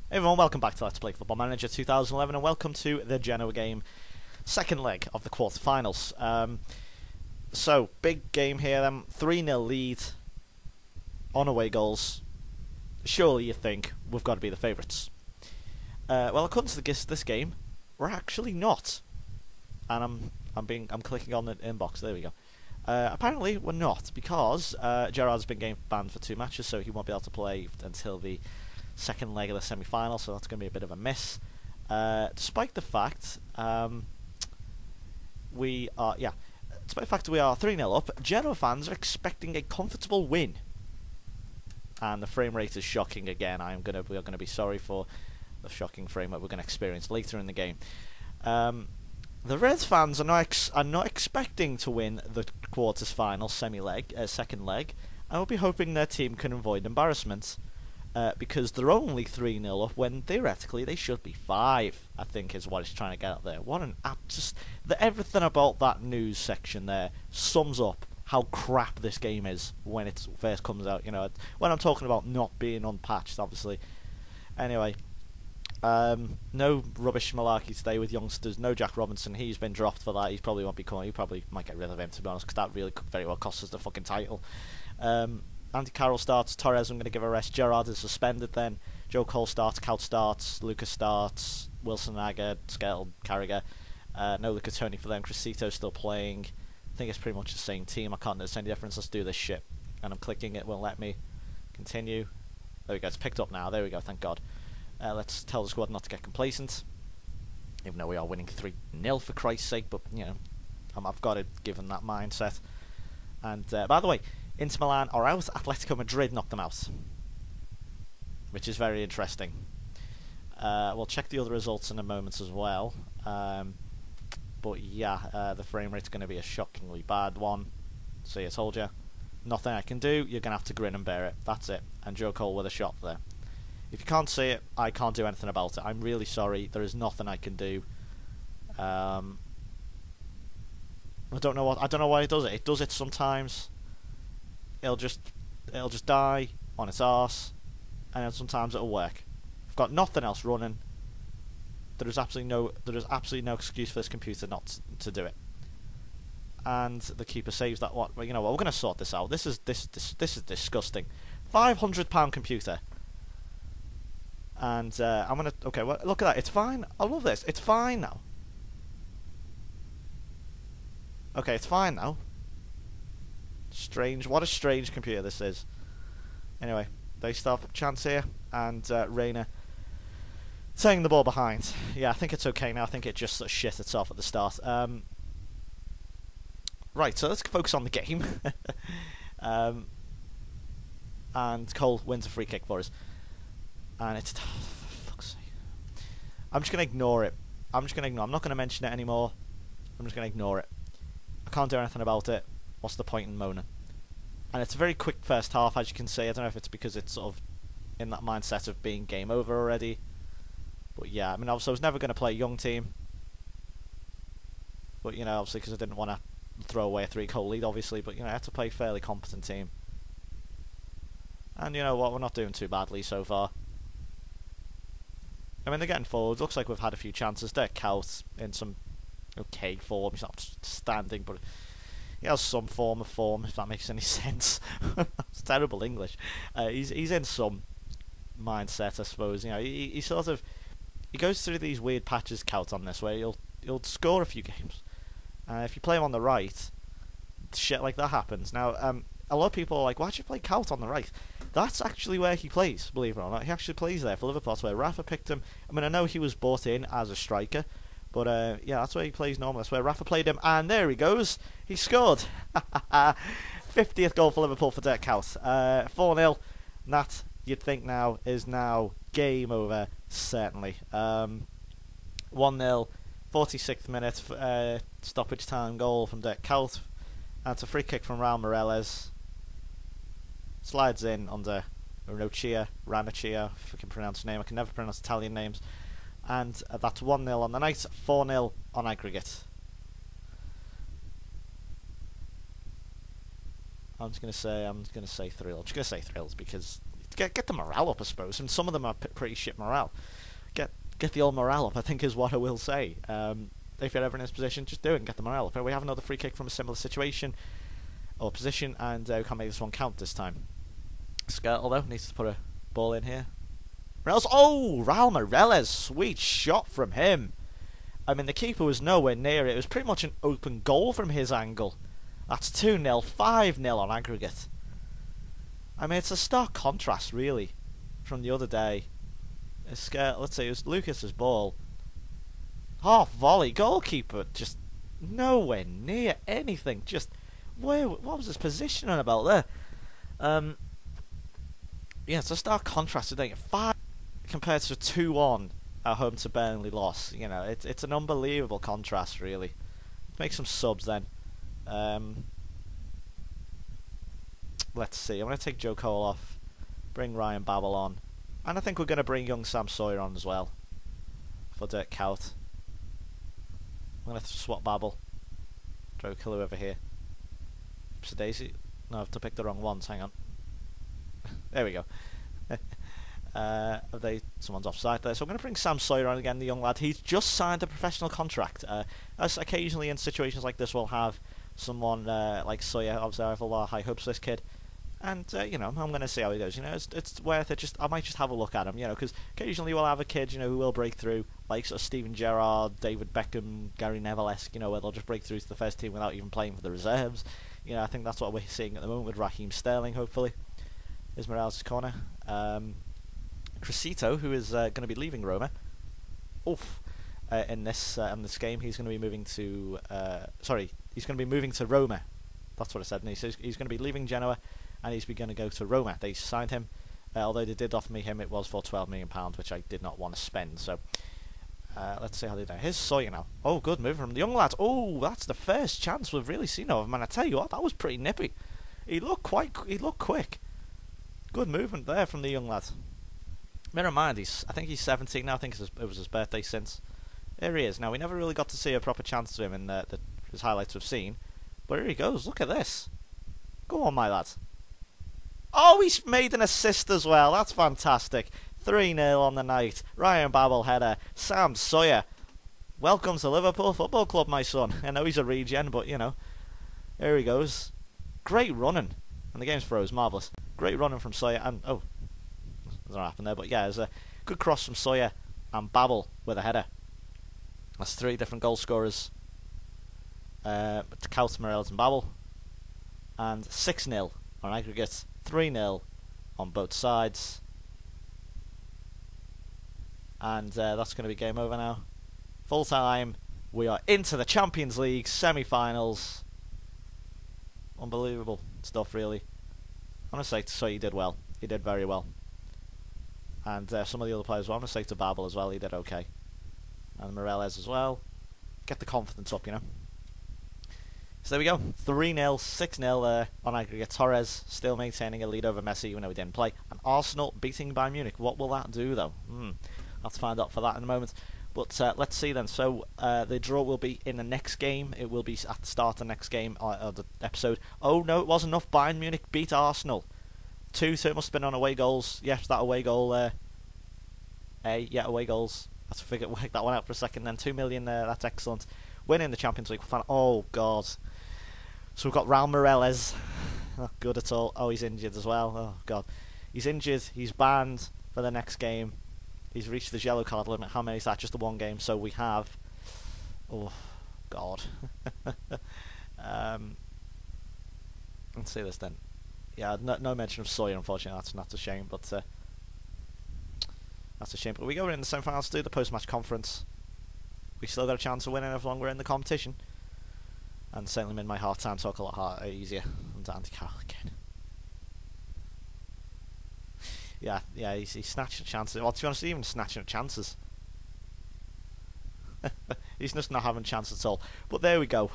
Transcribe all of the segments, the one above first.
Hey everyone, welcome back to Let's Play Football Manager 2011 and welcome to the Genoa game, second leg of the quarterfinals. So, big game here then, 3-0 lead on away goals. Surely you think we've got to be the favourites. Well, according to this game, we're actually not. And I'm clicking on the inbox, there we go. Apparently we're not, because Gerrard's been game banned for 2 matches, so he won't be able to play until the second leg of the semi-final, so that's going to be a bit of a miss. Despite the fact we are 3-0 up, Genoa fans are expecting a comfortable win, and the frame rate is shocking again. We are going to be sorry for the shocking frame rate we're going to experience later in the game. The Reds fans are not expecting to win the quarters final second leg, and will be hoping their team can avoid embarrassment. Because they're only 3-0 up when theoretically they should be 5, I think is what it's trying to get out there. What an everything about that news section there sums up how crap this game is when it first comes out. You know, when I'm talking about not being unpatched, obviously. Anyway, no rubbish malarkey today with youngsters. No Jack Robinson. He's been dropped for that. He probably won't be coming. He probably might get rid of him, to be honest, because that really could very well cost us the fucking title. Andy Carroll starts, Torres I'm going to give a rest, Gerrard is suspended then, Joe Cole starts, Kaut starts, Lucas starts, Wilson Agger, Skell, Carragher, no Luca Toni for them, Crescito's still playing. I think it's pretty much the same team, I can't notice any difference. Let's do this shit. And I'm clicking, it won't let me continue. There we go, it's picked up now, there we go, thank God. Let's tell the squad not to get complacent, even though we are winning 3-0 for Christ's sake, but you know, I've got to give them that mindset. And by the way, Inter Milan are out, Atletico Madrid knocked them out, which is very interesting. We'll check the other results in a moment as well. But yeah, the frame rate's going to be a shockingly bad one. See, I told you. Nothing I can do, you're going to have to grin and bear it. That's it. And Joe Cole with a shot there. If you can't see it, I can't do anything about it. I'm really sorry, there is nothing I can do. I don't know why it does it. It does it sometimes. It'll just die on its arse, and then sometimes it'll work. I've got nothing else running. There is absolutely no excuse for this computer not to do it. And the keeper saves that. You know what? We're going to sort this out. This is disgusting. £500 computer. And I'm gonna. Okay, well, look at that. It's fine. I love this. It's fine now. Okay, it's fine now. Strange. What a strange computer this is. Anyway, they still have a chance here, and Reina taking the ball behind. Yeah, I think it's okay now. I think it just sort of shit itself at the start. Right, so let's focus on the game. And Cole wins a free kick for us. And it's... for fuck's sake. I'm just going to ignore it. I'm not going to mention it anymore. I'm just going to ignore it. I can't do anything about it. What's the point in moaning? And it's a very quick first half, as you can see. I don't know if it's because it's sort of in that mindset of being game over already. But yeah, I mean, obviously I was never going to play a young team. But, you know, obviously because I didn't want to throw away a 3-goal lead, obviously. But, you know, I had to play a fairly competent team. And you know what, we're not doing too badly so far. I mean, they're getting forward. Looks like we've had a few chances. They're Kaut in some okay form. He's not standing, but he has some form of form, if that makes any sense. It's terrible English. He's in some mindset, I suppose. You know, he sort of goes through these weird patches, Kaut, on this, where he'll score a few games. If you play him on the right, shit like that happens. Now, a lot of people are like, why'd you play Kaut on the right? That's actually where he plays, believe it or not. He actually plays there for Liverpool. That's where Rafa picked him. I mean, I know he was brought in as a striker, but yeah, that's where he plays normally. That's where Rafa played him, and there he goes. He scored. 50th goal for Liverpool for Dirk Kuyt. 4-0. That, you'd think now, is now game over, certainly. 1-0, 46th minute, stoppage time goal from Dirk Kuyt. And it's a free kick from Raul Meireles. Slides in under Ranocchia, if I can pronounce his name. I can never pronounce Italian names. And that's 1-0 on the night, 4-0 on aggregate. I'm just gonna say thrill. I'm just gonna say thrills because get the morale up, I suppose. And some of them are pretty shit morale. Get the old morale up, I think, is what I will say. If you're ever in this position, just do it and get the morale up. And we have another free kick from a similar situation or position, and we can't make this one count this time. Skirtle, though, needs to put a ball in here. Morelos, oh, Raul Morelos, sweet shot from him. I mean, the keeper was nowhere near it. It was pretty much an open goal from his angle. That's 2-0, 5-0 on aggregate. I mean, it's a stark contrast, really, from the other day. Let's say it was Lucas's ball. Half volley, goalkeeper just nowhere near anything. Just what was his positioning about there? Yeah, it's a stark contrast today. 5 compared to 2-1 at home to Burnley loss. You know, it's an unbelievable contrast, really. Make some subs then. Let's see. I'm going to take Joe Cole off, bring Ryan Babel on, and I think we're going to bring young Sam Sawyer on as well for Dirk Kuyt. I'm going to swap Babel. Throw Killer over here. Oops, Daisy. No, I've picked the wrong ones. Hang on. There we go. Someone's offside there. So I'm going to bring Sam Sawyer on again, the young lad. He's just signed a professional contract. As occasionally in situations like this, we'll have someone like Sawyer. Obviously, I have a lot of high hopes for this kid. And, you know, I'm going to see how he goes. You know, it's worth it. I might just have a look at him, you know, because occasionally we'll have a kid, you know, who will break through, like sort of Steven Gerrard, David Beckham, Gary Neville-esque, you know, where they'll just break through to the first team without even playing for the reserves. You know, I think that's what we're seeing at the moment with Raheem Sterling, hopefully. Here's Morales' corner. Crescito, who is going to be leaving Roma. In this game, he's going to be moving to... he's going to be moving to Roma. That's what I said. And he's going to be leaving Genoa, and he's going to go to Roma. They signed him, although they did offer me him. It was for £12 million, which I did not want to spend. So let's see how they do. Here's Sawyer now. Oh, good move from the young lad. Oh, that's the first chance we've really seen of him. And I tell you what, that was pretty nippy. He looked quick. Good movement there from the young lad. Never mind, I think he's 17 now. I think it was his birthday since. There he is. Now, we never really got to see a proper chance to him in his highlights we've seen. But here he goes. Look at this. Go on, my lad. Oh, he's made an assist as well. That's fantastic. 3-0 on the night. Ryan Babel header. Sam Sawyer. Welcome to Liverpool Football Club, my son. I know he's a regen, but, you know. Here he goes. Great running. And the game's froze. Marvellous. Great running from Sawyer. And, oh, doesn't happen there. But, yeah, there's a good cross from Sawyer and Babel with a header. That's 3 different goal scorers. Kuyt, Morelos and Babel. And 6-0 on aggregate. 3-0 on both sides. And that's going to be game over now. Full time. We are into the Champions League semi-finals. Unbelievable stuff, really. I'm going to say to Sawyer, he did well. He did very well. And some of the other players, well, I'm going to say to Babel as well, he did okay. And Morelos as well. Get the confidence up, you know. So there we go. 3-0, 6-0 on aggregate. Torres still maintaining a lead over Messi, even though he didn't play. And Arsenal beating Bayern Munich. What will that do, though? I'll have to find out for that in a moment. But let's see then. So the draw will be in the next game. It will be at the start of the next game, or the episode. Oh, no, it wasn't enough. Bayern Munich beat Arsenal. 2, so it must have been on away goals. Yes, that away goal there. Yeah, away goals. I have to work that one out for a second. Then 2 million there. That's excellent. Winning the Champions League. Oh, God. So we've got Raul Morelos. Not good at all. Oh, he's injured as well. Oh, God. He's injured. He's banned for the next game. He's reached the yellow card limit. How many is that? Just the one game. So we have... Oh, God. Let's see this then. Yeah, no mention of Sawyer, unfortunately. That's a shame, but... that's a shame. But we go in the semi-finals to do the post-match conference. We still got a chance of winning as long as we're in the competition. And certainly made my half time talk a lot easier than Andy Carroll again. Yeah, he's snatching chances. Well, to be honest, even snatching at chances. He's just not having chances at all. But there we go.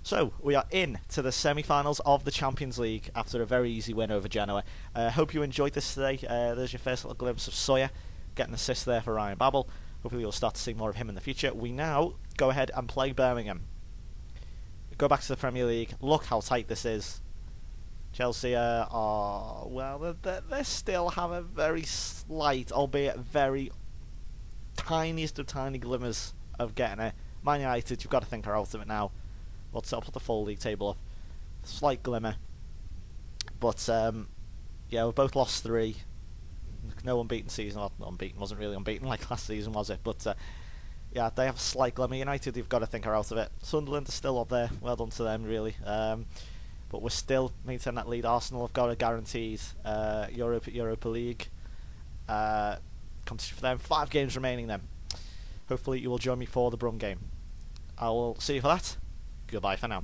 So, we are in to the semi-finals of the Champions League after a very easy win over Genoa. Hope you enjoyed this today. There's your first little glimpse of Sawyer. Getting an assist there for Ryan Babel. Hopefully you'll start to see more of him in the future. We now go ahead and play Birmingham. Go back to the Premier League. Look how tight this is. Chelsea are, well, they still have a very slight, albeit very tiniest of tiny glimmers of getting it. Man United, you've got to think are out of it now. But I'll put the full league table up. Slight glimmer. But, yeah, we've both lost 3. No unbeaten season. Well, unbeaten wasn't really unbeaten like last season, was it? But, yeah, they have a slight glimmer. United, you've got to think are out of it. Sunderland are still up there. Well done to them, really. But we're still maintaining that lead. Arsenal have got a guaranteed Europa League competition for them. 5 games remaining then. Hopefully you will join me for the Brum game. I will see you for that. Goodbye for now.